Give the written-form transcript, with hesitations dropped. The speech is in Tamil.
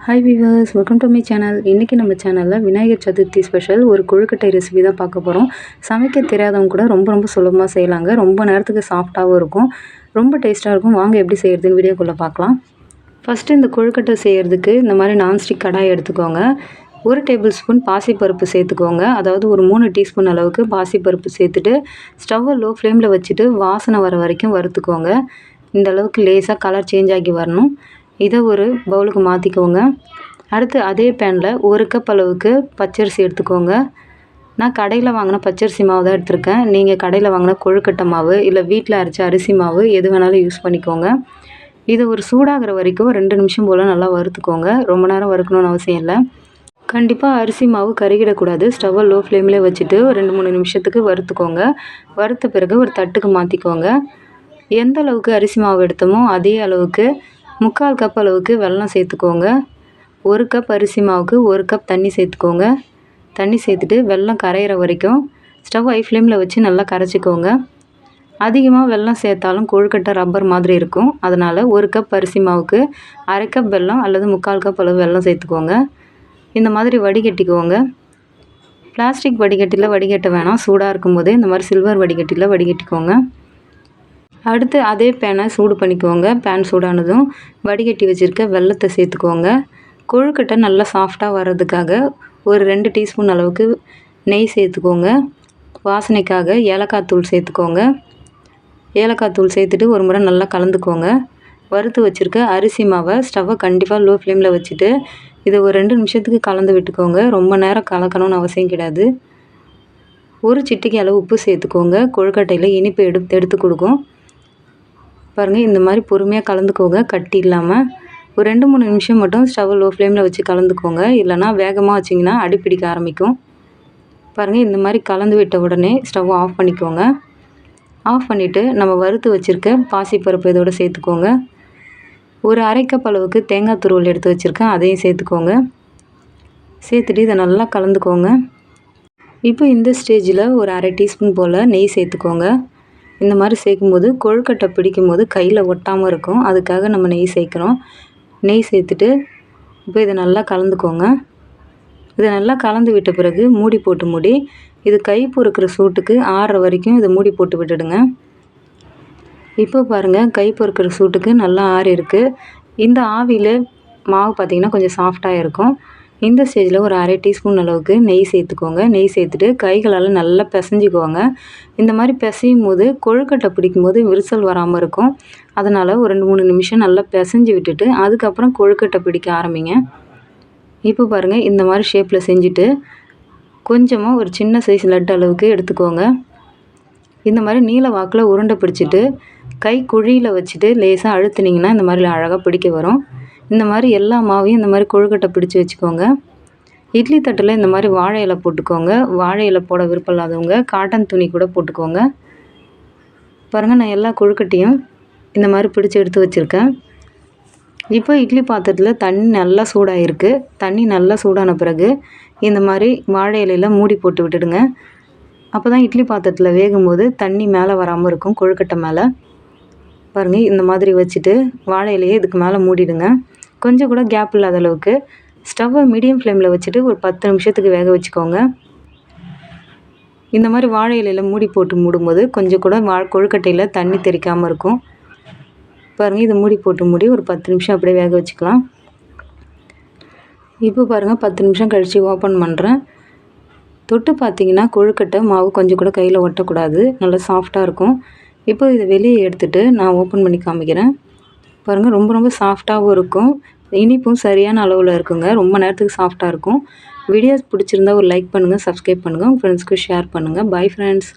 Hi viewers, welcome to my channel. இன்றைக்கி நம்ம சேனலில் விநாயகர் சதுர்த்தி ஸ்பெஷல் ஒரு கொழுக்கட்டை ரெசிபி தான் பார்க்க போகிறோம். சமைக்க தெரியாதவங்க கூட ரொம்ப சுலபமாக செய்யலாங்க. ரொம்ப நேரத்துக்கு சாஃப்டாகவும் இருக்கும், ரொம்ப டேஸ்ட்டாக இருக்கும். வாங்க எப்படி செய்கிறதுன்னு வீடியோக்குள்ளே பார்க்கலாம். ஃபஸ்ட்டு இந்த கொழுக்கட்டை செய்கிறதுக்கு இந்த மாதிரி நான்ஸ்டிக் கடாய் எடுத்துக்கோங்க. 1 டேபிள் ஸ்பூன் பாசிப்பருப்பு சேர்த்துக்கோங்க. அதாவது ஒரு 3 டீஸ்பூன் அளவுக்கு பாசிப்பருப்பு சேர்த்துட்டு ஸ்டவ்வை லோ ஃப்ளேமில் வச்சுட்டு வாசனை வர வரைக்கும் வறுத்துக்கோங்க. இந்த அளவுக்கு லேசாக கலர் சேஞ்ச் ஆகி வரணும். இதை ஒரு பவுலுக்கு மாற்றிக்கோங்க. அடுத்து அதே பேனில் 1 கப் அளவுக்கு பச்சரிசி எடுத்துக்கோங்க. நான் கடையில் வாங்கின பச்சரிசி மாவு தான் எடுத்திருக்கேன். நீங்கள் கடையில் வாங்கின கொழுக்கட்டை மாவு இல்லை வீட்டில் அரைச்ச அரிசி மாவு எது வேணாலும் யூஸ் பண்ணிக்கோங்க. இது ஒரு சூடாகிற வரைக்கும் 2 நிமிஷம் போல் நல்லா வறுத்துக்கோங்க. ரொம்ப நேரம் வறுக்கணும்னு அவசியம் இல்லை. கண்டிப்பாக அரிசி மாவு கருகிடக்கூடாது. ஸ்டவ்வை லோ ஃப்ளேம்லேயே வச்சுட்டு ஒரு 2-3 நிமிஷத்துக்கு வறுத்துக்கோங்க. வறுத்த பிறகு ஒரு தட்டுக்கு மாற்றிக்கோங்க. எந்த அளவுக்கு அரிசி மாவு எடுத்தோமோ அதே அளவுக்கு 3/4 கப் அளவுக்கு வெல்லம் சேர்த்துக்கோங்க. 1 கப் அரிசி மாவுக்கு 1 கப் தண்ணி சேர்த்துக்கோங்க. தண்ணி சேர்த்துட்டு வெல்லம் கரையிற வரைக்கும் ஸ்டவ் ஹை ஃப்ளேமில் வச்சு நல்லா கரைச்சிக்கோங்க. அதிகமாக வெல்லம் சேர்த்தாலும் கொழுக்கட்டை ரப்பர் மாதிரி இருக்கும். அதனால் 1 கப் அரிசி மாவுக்கு 1/2 கப் வெல்லம் அல்லது 3/4 கப் அளவு வெல்லம் சேர்த்துக்கோங்க. இந்த மாதிரி வடிகட்டிக்கோங்க. பிளாஸ்டிக் வடிகட்டியில் வடிகட்ட வேணாம். சூடாக இருக்கும்போதே இந்த மாதிரி சில்வர் வடிகட்டியில் வடிகட்டிக்கோங்க. அடுத்து அதே பேனை சூடு பண்ணிக்கோங்க. பேன் சூடானதும் வடிகட்டி வச்சுருக்க வெல்லத்தை சேர்த்துக்கோங்க. கொழுக்கட்டை நல்லா சாஃப்டாக வர்றதுக்காக ஒரு 2 டீஸ்பூன் அளவுக்கு நெய் சேர்த்துக்கோங்க. வாசனைக்காக ஏலக்காய் தூள் சேர்த்துக்கோங்க. ஏலக்காய் தூள் சேர்த்துட்டு ஒரு முறை நல்லா கலந்துக்கோங்க. வறுத்து வச்சுருக்க அரிசி மாவை ஸ்டவ்வை கண்டிப்பாக லோ ஃப்ளேமில் வச்சுட்டு இதை ஒரு 2 நிமிஷத்துக்கு கலந்து விட்டுக்கோங்க. ரொம்ப நேரம் கலக்கணும்னு அவசியம் கிடையாது. ஒரு சிட்டிகை அளவு உப்பு சேர்த்துக்கோங்க. கொழுக்கட்டையில் இனிப்பு எடுத்து கொடுக்கும். பாருங்கள், இந்த மாதிரி பொறுமையாக கலந்துக்கோங்க, கட்டி இல்லாமல். ஒரு 2-3 நிமிஷம் மட்டும் ஸ்டவ் லோ ஃப்ளேமில் வச்சு கலந்துக்கோங்க. இல்லைனா வேகமாக வச்சிங்கன்னா அடிப்பிடிக்க ஆரம்பிக்கும். பாருங்கள், இந்த மாதிரி கலந்து விட்ட உடனே ஸ்டவ் ஆஃப் பண்ணிக்கோங்க. ஆஃப் பண்ணிவிட்டு நம்ம வறுத்து வச்சுருக்க பாசிப்பருப்பு இதோடு சேர்த்துக்கோங்க. ஒரு 1/2 கப் அளவுக்கு தேங்காய் துருவல் எடுத்து வச்சுருக்கேன், அதையும் சேர்த்துக்கோங்க. சேர்த்துட்டு இதை நல்லா கலந்துக்கோங்க. இப்போ இந்த ஸ்டேஜில் ஒரு 1/2 டீஸ்பூன் போல் நெய் சேர்த்துக்கோங்க. இந்த மாதிரி சேர்க்கும்போது கொழுக்கட்டை பிடிக்கும் போது கையில் ஒட்டாமல் இருக்கும். அதுக்காக நம்ம நெய் சேர்க்குறோம். நெய் சேர்த்துட்டு இப்போ இதை நல்லா கலந்துக்கோங்க. இதை நல்லா கலந்து விட்ட பிறகு மூடி போட்டு இது கை பொறுக்கிற சூட்டுக்கு ஆறுற வரைக்கும் இதை மூடி போட்டு விட்டுடுங்க. இப்போ பாருங்கள், கை பொறுக்கிற சூட்டுக்கு நல்லா ஆறி இருக்குது. இந்த ஆவியில் மாவு பார்த்திங்கன்னா கொஞ்சம் சாஃப்டாக இருக்கும். இந்த ஸ்டேஜில் ஒரு 1/2 டீஸ்பூன் அளவுக்கு நெய் சேர்த்துக்கோங்க. நெய் சேர்த்துட்டு கைகளால் நல்லா பிசைஞ்சிக்கோங்க. இந்த மாதிரி பிசையும் போது கொழுக்கட்டை பிடிக்கும்போது விரிசல் வராமல் இருக்கும். அதனால் ஒரு 2-3 நிமிஷம் நல்லா பிசைஞ்சு விட்டுட்டு அதுக்கப்புறம் கொழுக்கட்டை பிடிக்க ஆரம்பிங்க. இப்போ பாருங்கள், இந்த மாதிரி ஷேப்பில் செஞ்சுட்டு கொஞ்சமாக ஒரு சின்ன சைஸ் லட்டு அளவுக்கு எடுத்துக்கோங்க. இந்த மாதிரி நீல வாக்கில் உருண்டை பிடிச்சிட்டு கை குழியில் வச்சுட்டு லேசாக அழுத்துனீங்கன்னா இந்த மாதிரி அழகாக பிடிக்க வரும். இந்த மாதிரி எல்லா மாவையும் இந்த மாதிரி கொழுக்கட்டை பிடிச்சி வச்சுக்கோங்க. இட்லி தட்டில் இந்த மாதிரி வாழை இலை போட்டுக்கோங்க. வாழை இலை போட விருப்பம் இல்லாதவங்க காட்டன் துணி கூட போட்டுக்கோங்க. பாருங்கள், நான் எல்லா கொழுக்கட்டையும் இந்த மாதிரி பிடிச்சி எடுத்து வச்சுருக்கேன். இப்போ இட்லி பாத்திரத்தில் தண்ணி நல்லா சூடாகிருக்கு. தண்ணி நல்லா சூடான பிறகு இந்த மாதிரி வாழை இலையில் மூடி போட்டு விட்டுடுங்க. அப்போ தான் இட்லி பாத்திரத்தில் வேகும்போது தண்ணி மேலே வராமல் இருக்கும், கொழுக்கட்டை மேலே. பாருங்கள், இந்த மாதிரி வச்சுட்டு வாழை இலையை இதுக்கு மேலே மூடிடுங்க. கொஞ்சம் கூட கேப் இல்லாத அளவுக்கு ஸ்டவ்வை மீடியம் ஃப்ளேமில் வச்சுட்டு ஒரு 10 நிமிஷத்துக்கு வேக வச்சுக்கோங்க. இந்த மாதிரி வாழை இலையில் மூடி போட்டு மூடும்போது கொஞ்சம் கூட கொழுக்கட்டையில் தண்ணி தெறிக்காமல் இருக்கும். பாருங்கள், இதை மூடி போட்டு ஒரு 10 நிமிஷம் அப்படியே வேக வச்சுக்கலாம். இப்போ பாருங்கள், 10 நிமிஷம் கழித்து ஓப்பன் பண்ணுறேன். தொட்டு பார்த்திங்கன்னா கொழுக்கட்டை மாவு கொஞ்சம் கூட கையில் ஒட்டக்கூடாது, நல்லா சாஃப்டாக இருக்கும். இப்போ இதை வெளியே எடுத்துகிட்டு நான் ஓப்பன் பண்ணி காமிக்கிறேன். பாருங்கள், ரொம்ப சாஃப்டாகவும் இருக்கும். இனிப்பும் சரியான அளவில் இருக்குங்க. ரொம்ப நேரத்துக்கு சாஃப்டாக இருக்கும். வீடியோஸ் பிடிச்சிருந்தா ஒரு லைக் பண்ணுங்கள், சப்ஸ்கிரைப் பண்ணுங்கள், உங்கள் ஃப்ரெண்ட்ஸ்க்கு ஷேர் பண்ணுங்கள். Bye friends.